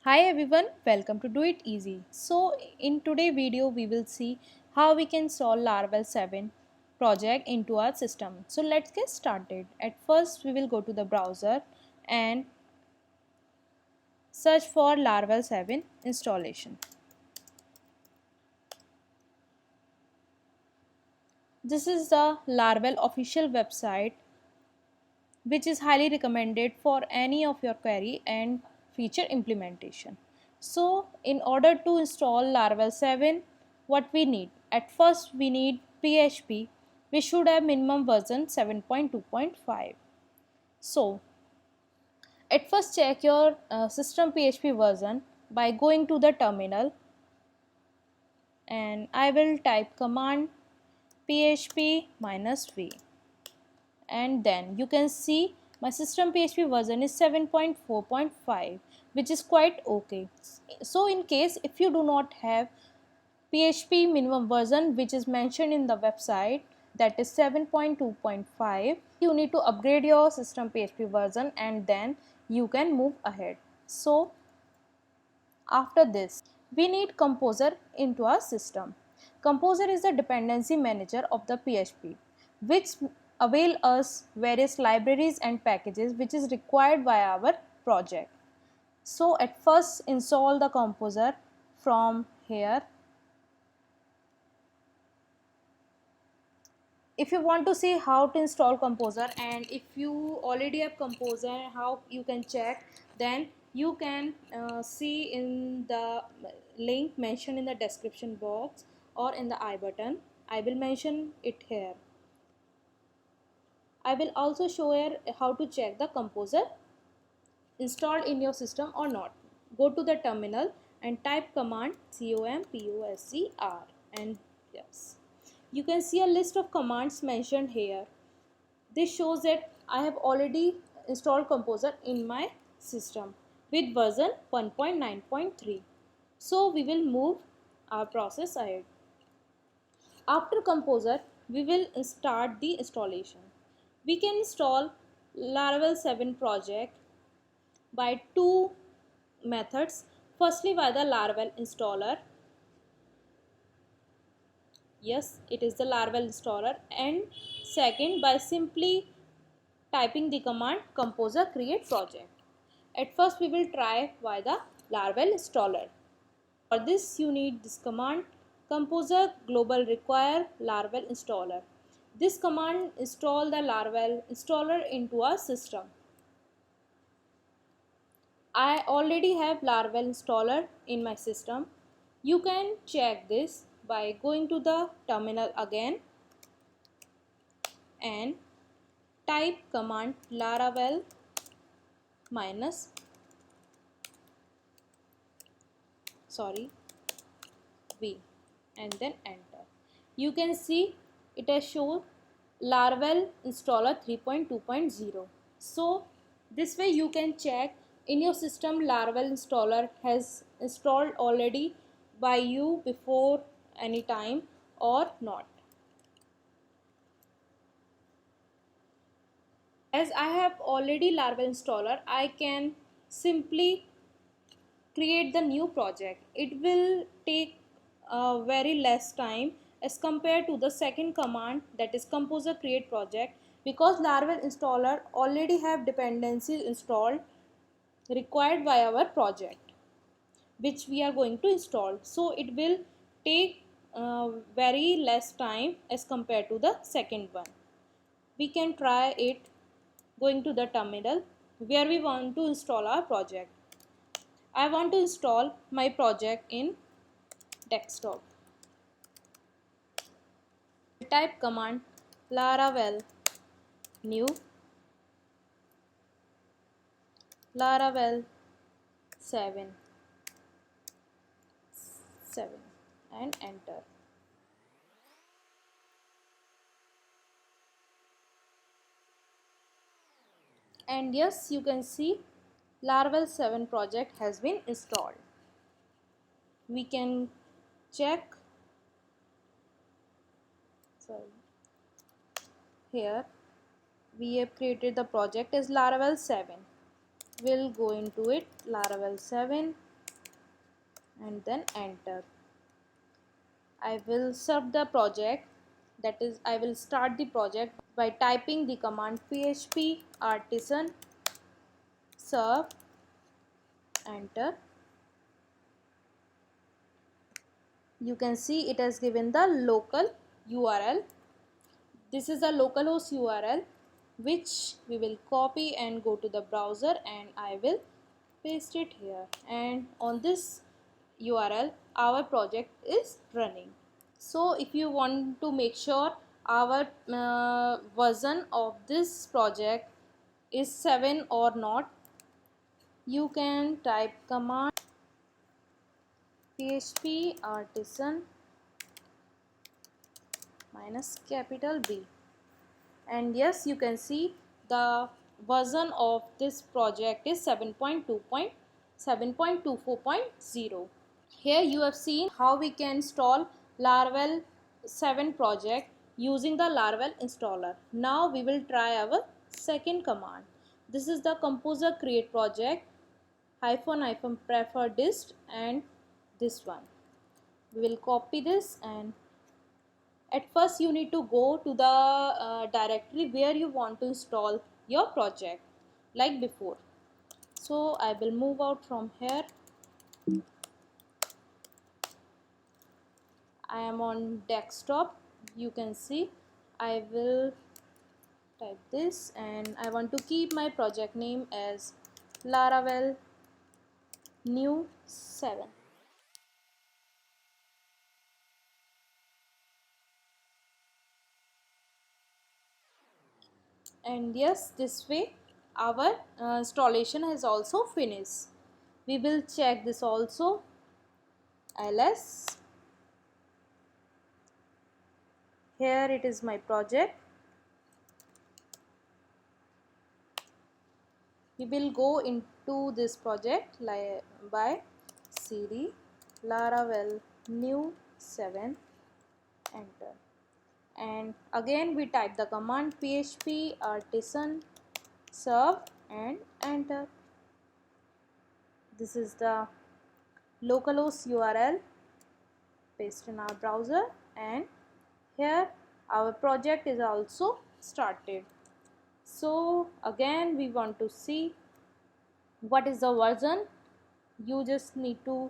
Hi everyone, welcome to Do It Easy. So in today's video we will see how we can solve Laravel 7 project into our system. So let's get started. At first we will go to the browser and search for Laravel 7 installation. This is the Laravel official website which is highly recommended for any of your query and feature implementation. So in order to install Laravel 7, what we need? At first we need PHP. We should have minimum version 7.2.5. So at first check your system PHP version by going to the terminal, and I will type command php -v, and then you can see my system PHP version is 7.4.5, which is quite okay. So in case if you do not have PHP minimum version which is mentioned in the website, that is 7.2.5, you need to upgrade your system PHP version and then you can move ahead. So after this, we need Composer into our system. Composer is the dependency manager of the PHP, which avail us various libraries and packages which is required by our project. So at first install the Composer from here. If you want to see how to install Composer, and if you already have Composer how you can check, then you can see in the link mentioned in the description box or in the I button. I will mention it here. I will also show here how to check the Composer installed in your system or not. Go to the terminal and type command COMPOSER, and yes, you can see a list of commands mentioned here. This shows that I have already installed Composer in my system with version 1.9.3. So we will move our process ahead. After Composer, we will start the installation. We can install Laravel 7 project by two methods. Firstly, by the Laravel installer. Yes, it is the Laravel installer. And second, by simply typing the command Composer create project. At first we will try by the Laravel installer. For this you need this command Composer global require Laravel installer. This command install the Laravel installer into our system. I already have Laravel installer in my system. You can check this by going to the terminal again and type command Laravel v and then enter. You can see it has shown Laravel installer 3.2.0. So this way you can check in your system Laravel installer has installed already by you before any time or not. As I have already Laravel installer, I can simply create the new project. It will take very less time as compared to the second command, that is Composer create project, because Laravel installer already have dependencies installed required by our project which we are going to install. So it will take very less time as compared to the second one. We can try it going to the terminal where we want to install our project. I want to install my project in desktop. Type command Laravel new Laravel 7 and enter. And yes, you can see Laravel 7 project has been installed. We can check, sorry, here we have created the project as Laravel 7. We'll go into it, Laravel 7, and then enter. I will serve the project, that is I will start the project by typing the command php artisan serve, enter. You can see it has given the local URL. This is a localhost URL which we will copy and go to the browser, and I will paste it here, and on this URL our project is running. So if you want to make sure our version of this project is 7 or not, you can type command php artisan minus capital B, and yes, you can see the version of this project is 7.24.0. Here you have seen how we can install Laravel 7 project using the Laravel installer. Now we will try our second command. This is the composer create project -- prefer dist, and this one. We will copy this, and at first you need to go to the directory where you want to install your project like before. So I will move out from here. I am on desktop. You can see I will type this, and I want to keep my project name as Laravel new 7. And yes, this way our installation has also finished. We will check this also. ls, here it is my project. We will go into this project by cd Laravel new 7, enter, and again we type the command php artisan serve and enter. This is the localhost URL, paste in our browser, and here our project is also started. So again we want to see what is the version. You just need to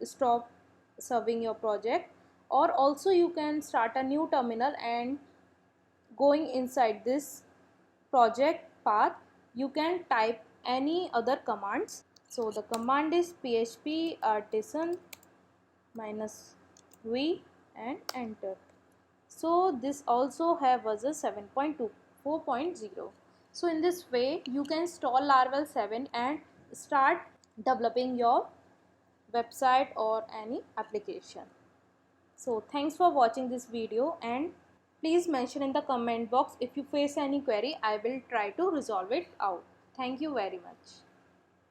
stop serving your project, or also you can start a new terminal, and going inside this project path you can type any other commands. So the command is php artisan minus v and enter. So this also have version 7.24.0. So in this way you can install Laravel 7 and start developing your website or any application. So thanks for watching this video, and please mention in the comment box if you face any query. I will try to resolve it out. Thank you very much.